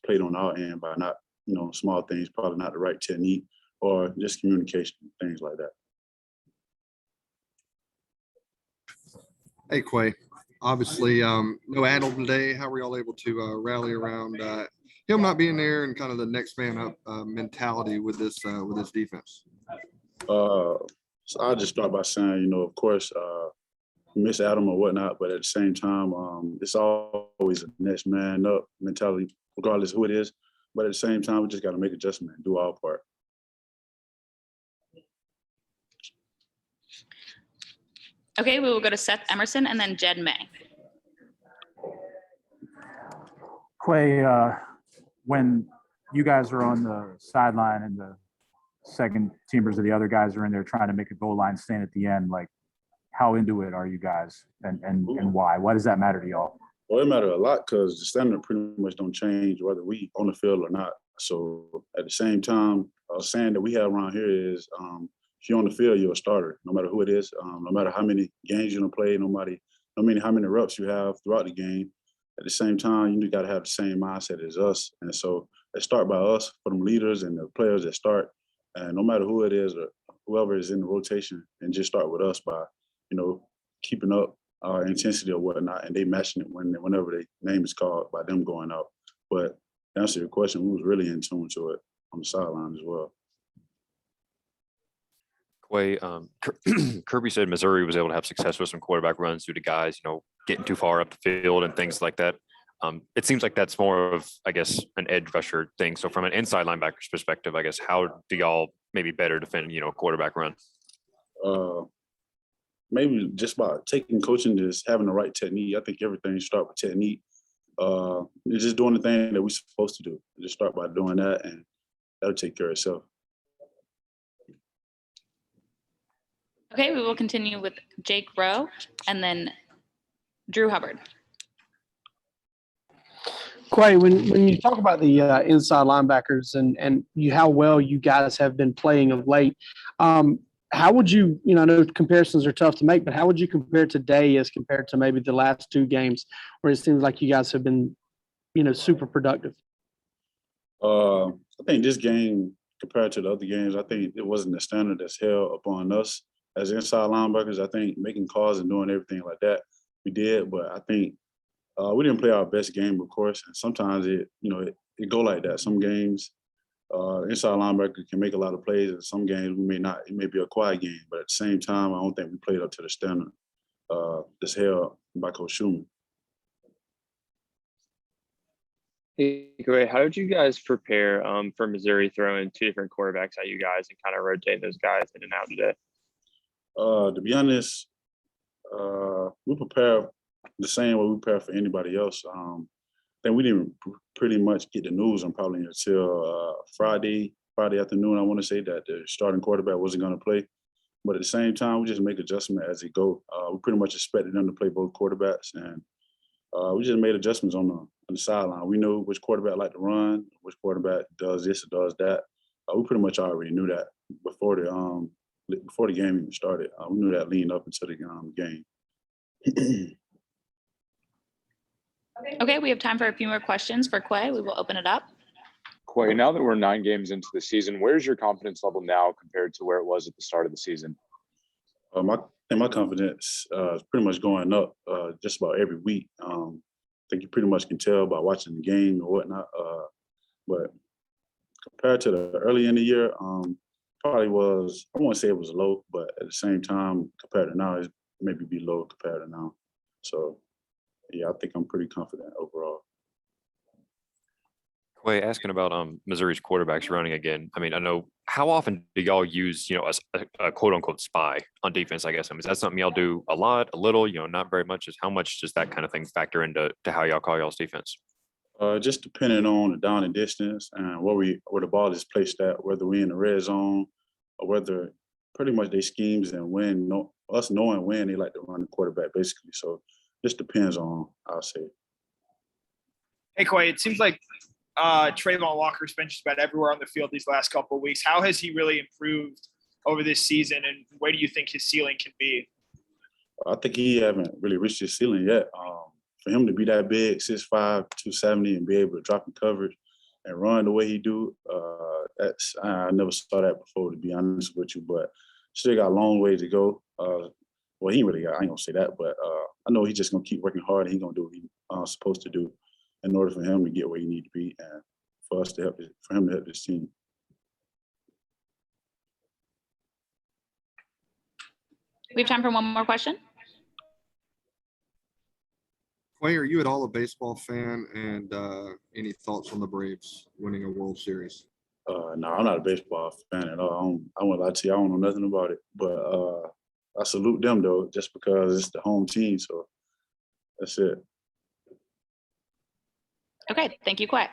played on our end by not, small things, probably not the right technique or just communication, things like that. Hey, Quay. Obviously, no Adam today. How were y'all able to rally around him not being there and kind of the next man up mentality with this defense? So I'll just start by saying, of course, miss Adam or whatnot, but at the same time, it's always a next man up mentality, regardless of who it is. But at the same time, we just got to make adjustment and do our part. Okay, we will go to Seth Emerson and then Jed May. Quay, when you guys are on the sideline and the second teamers or the other guys are in there trying to make a goal line stand at the end, like how into it are you guys and why? Why does that matter to y'all? Well, it matters a lot because the standard pretty much don't change whether we on the field or not. So at the same time, a saying that we have around here is if you're on the field, you're a starter, no matter who it is, no matter how many games you're gonna play, no matter how many reps you have throughout the game. At the same time, you got to have the same mindset as us. And so it start by us for them leaders and the players that start. And no matter who it is or whoever is in the rotation, and just start with us by, keeping up our intensity or whatnot, and they matching it whenever their name is called by them going out. But to answer your question, we was really in tune to it on the sideline as well. Quay, Kirby said Missouri was able to have success with some quarterback runs due to guys, getting too far up the field and things like that. It seems like that's more of, I guess, an edge rusher thing. So from an inside linebacker's perspective, I guess, how do y'all maybe better defend, a quarterback run? Maybe just by taking coaching, just having the right technique. I think everything start with technique. It's just doing the thing that we're supposed to do. Just start by doing that, and that'll take care of itself. Okay, we will continue with Jake Rowe and then Drew Hubbard. Quay, when you talk about the inside linebackers and how well you guys have been playing of late, how would you, I know comparisons are tough to make, but how would you compare today as compared to maybe the last two games where it seems like you guys have been, super productive? I think this game, compared to the other games, I think it wasn't the standard that's held upon us as inside linebackers. I think making calls and doing everything like that, we did, but I think we didn't play our best game, of course. And sometimes it go like that. Some games, inside linebacker can make a lot of plays, and some games we may not. It may be a quiet game, but at the same time, I don't think we played up to the standard that's held by Coach Schumann. Hey, great. How did you guys prepare for Missouri throwing two different quarterbacks at you guys and kind of rotate those guys in and out today? To be honest, we prepare the same way we prepare for anybody else. I think we didn't pretty much get the news on probably until Friday afternoon. I want to say that the starting quarterback wasn't going to play. But at the same time, we just make adjustments as it go. We pretty much expected them to play both quarterbacks, and we just made adjustments on the sideline. We knew which quarterback liked to run, which quarterback does this or does that. We pretty much already knew that before the game even started. We knew that leading up into the game. Okay, we have time for a few more questions for Quay. We will open it up. Quay, now that we're 9 games into the season, where's your confidence level now compared to where it was at the start of the season? My confidence is pretty much going up just about every week. I think you pretty much can tell by watching the game or whatnot. But compared to the early in the year, probably was, I won't say it was low, but at the same time, compared to now, it maybe be low compared to now. So, yeah, I think I'm pretty confident overall. Quay, asking about Missouri's quarterbacks running again. I mean, I know, how often do y'all use, a quote unquote spy on defense, I guess? I mean, is that something y'all do a lot, a little, not very much? How much does that kind of thing factor into how y'all call y'all's defense? Just depending on the down and distance and where the ball is placed at, whether we're in the red zone or whether pretty much they schemes and us knowing when they like to run the quarterback, basically. So just depends on, I'll say. Hey, Quay, it seems like Trayvon Walker's been just about everywhere on the field these last couple of weeks. How has he really improved over this season, and where do you think his ceiling can be? I think he haven't really reached his ceiling yet. For him to be that big, 6'5", 270, and be able to drop in coverage, and run the way he do, that's I never saw that before, to be honest with you. But still got a long way to go. Well, he ain't really got. I ain't gonna say that, but I know he's just gonna keep working hard. And he's gonna do what he's supposed to do in order for him to get where he need to be, and for us to help, for him to help this team. We have time for one more question. Quay, are you at all a baseball fan? And any thoughts on the Braves winning a World Series? No, I'm not a baseball fan at all. I won't lie to you, I don't know nothing about it. But I salute them though, just because it's the home team. So that's it. Okay, thank you, Quay.